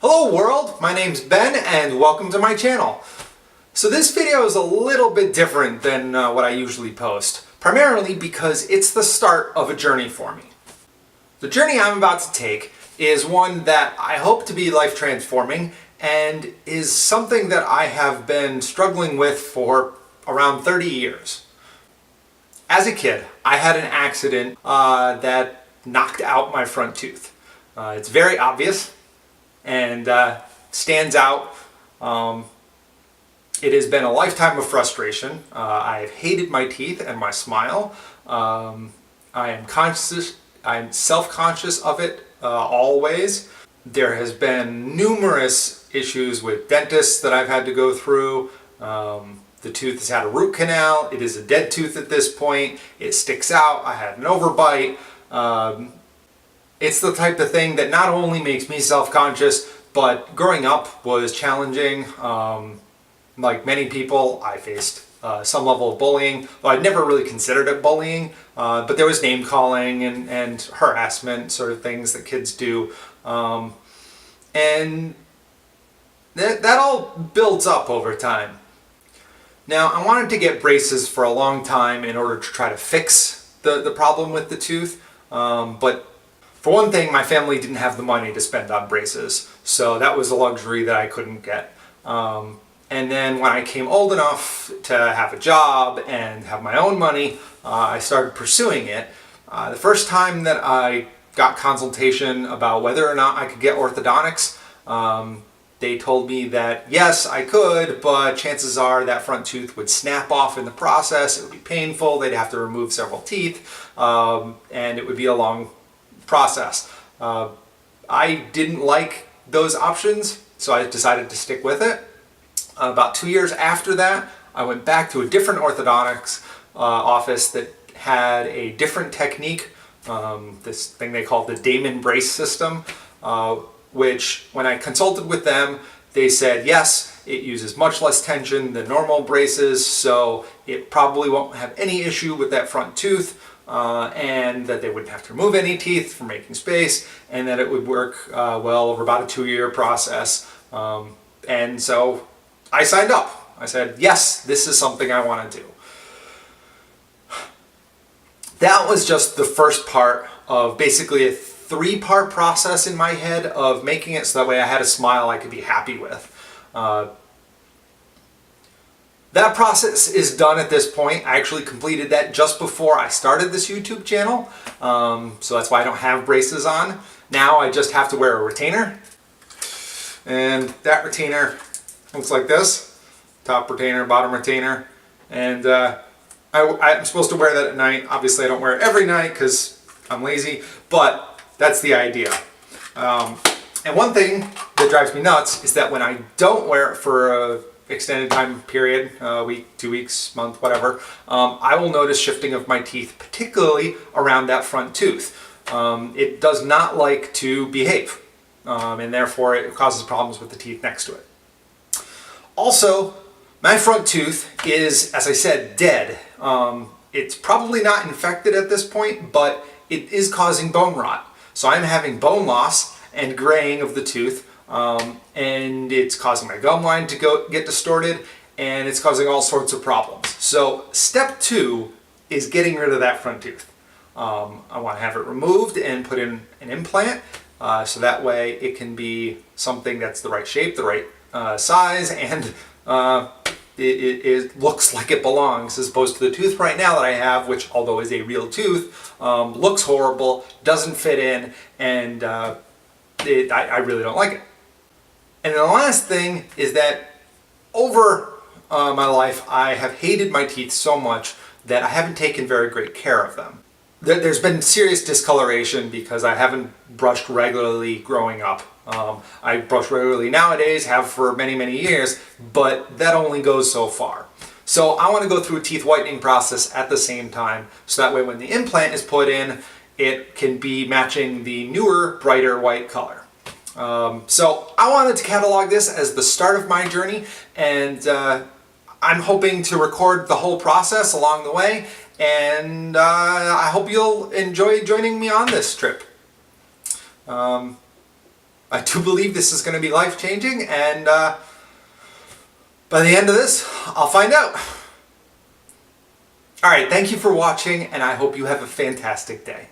Hello world, my name's Ben and welcome to my channel. So this video is a little bit different than what I usually post, primarily because it's the start of a journey for me. The journey I'm about to take is one that I hope to be life transforming and is something that I have been struggling with for around 30 years. As a kid, I had an accident that knocked out my front tooth. It's very obvious and stands out. It has been a lifetime of frustration. I've hated my teeth and my smile. I'm self-conscious of it always. There has been numerous issues with dentists that I've had to go through. The tooth has had a root canal. It is a dead tooth at this point. It sticks out. I had an overbite. It's the type of thing that not only makes me self-conscious, but growing up was challenging. Like many people, I faced some level of bullying. Well, I'd never really considered it bullying, but there was name calling and harassment, sort of things that kids do. And that all builds up over time. Now, I wanted to get braces for a long time in order to try to fix the problem with the tooth, but for one thing, my family didn't have the money to spend on braces, so that was a luxury that I couldn't get. And then when I came old enough to have a job and have my own money, I started pursuing it. The first time that I got consultation about whether or not I could get orthodontics, they told me that yes, I could, but chances are that front tooth would snap off in the process. It would be painful. They'd have to remove several teeth, and it would be a long process. I didn't like those options, so I decided to stick with it. About 2 years after that, I went back to a different orthodontics office that had a different technique, this thing they called the Damon brace system, which when I consulted with them, they said yes, it uses much less tension than normal braces, so it probably won't have any issue with that front tooth, and that they wouldn't have to remove any teeth for making space, and that it would work well over about a 2-year process. And so I signed up. I said, yes, this is something I want to do. That was just the first part of basically a 3-part process in my head of making it so that way I had a smile I could be happy with. That process is done at this point. I actually completed that just before I started this YouTube channel, so that's why I don't have braces on. Now I just have to wear a retainer, and that retainer looks like this. Top retainer, bottom retainer, and I'm supposed to wear that at night. Obviously I don't wear it every night because I'm lazy, but that's the idea. And one thing that drives me nuts is that when I don't wear it for a extended time period, week, 2 weeks, month, whatever, I will notice shifting of my teeth, particularly around that front tooth. It does not like to behave, and therefore it causes problems with the teeth next to it. Also, my front tooth is, as I said, dead. It's probably not infected at this point, but it is causing bone rot. So I'm having bone loss and graying of the tooth, and it's causing my gum line to get distorted, and it's causing all sorts of problems. So step 2 is getting rid of that front tooth. I want to have it removed and put in an implant, so that way it can be something that's the right shape, the right size, and it looks like it belongs, as opposed to the tooth right now that I have, which although is a real tooth, looks horrible, doesn't fit in, and I really don't like it. And the last thing is that over my life I have hated my teeth so much that I haven't taken very great care of them. There's been serious discoloration because I haven't brushed regularly growing up. I brush regularly nowadays, have for many, many years, but that only goes so far. So I want to go through a teeth whitening process at the same time, so that way when the implant is put in, it can be matching the newer, brighter white color. So I wanted to catalog this as the start of my journey, and I'm hoping to record the whole process along the way, and I hope you'll enjoy joining me on this trip. I do believe this is going to be life-changing, and by the end of this, I'll find out. All right, thank you for watching, and I hope you have a fantastic day.